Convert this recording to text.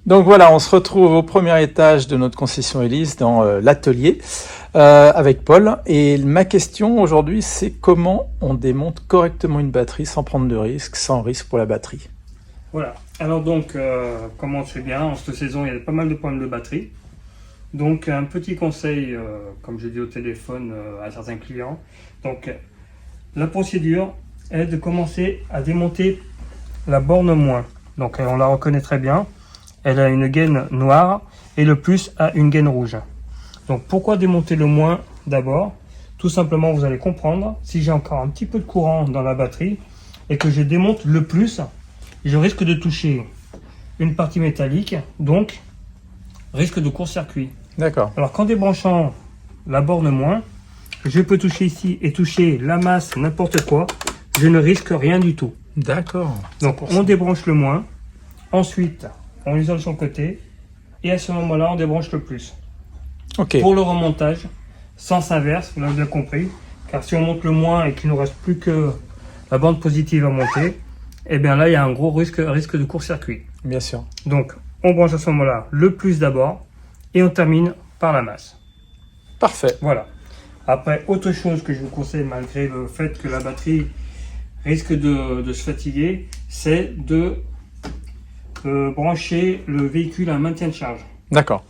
Donc voilà, on se retrouve au premier étage de notre concession Elise dans l'atelier avec Paul. Et ma question aujourd'hui, c'est comment on démonte correctement une batterie sans prendre de risque, sans risque pour la batterie. Voilà. Alors donc, comme on le sait bien, en cette saison, il y a pas mal de problèmes de batterie. Donc un petit conseil, comme je dis au téléphone à certains clients. Donc la procédure est de commencer à démonter la borne moins. Donc on la reconnaît très bien. Elle a une gaine noire et le plus a une gaine rouge. Donc pourquoi démonter le moins d'abord? Tout simplement, vous allez comprendre, si j'ai encore un petit peu de courant dans la batterie et que je démonte le plus, je risque de toucher une partie métallique, donc risque de court-circuit. D'accord. Alors qu'en débranchant la borne moins, je peux toucher ici et toucher la masse, n'importe quoi, je ne risque rien du tout. D'accord. Donc on débranche le moins, ensuite on l'isole sur le côté, et à ce moment-là on débranche le plus. Ok. Pour le remontage, sens inverse, vous l'avez bien compris, car si on monte le moins et qu'il ne reste plus que la bande positive à monter, et bien là il y a un gros risque de court-circuit. Bien sûr. Donc on branche à ce moment-là le plus d'abord, et on termine par la masse. Parfait. Voilà. Après, autre chose que je vous conseille, malgré le fait que la batterie risque de se fatiguer, c'est de brancher le véhicule à un maintien de charge. D'accord.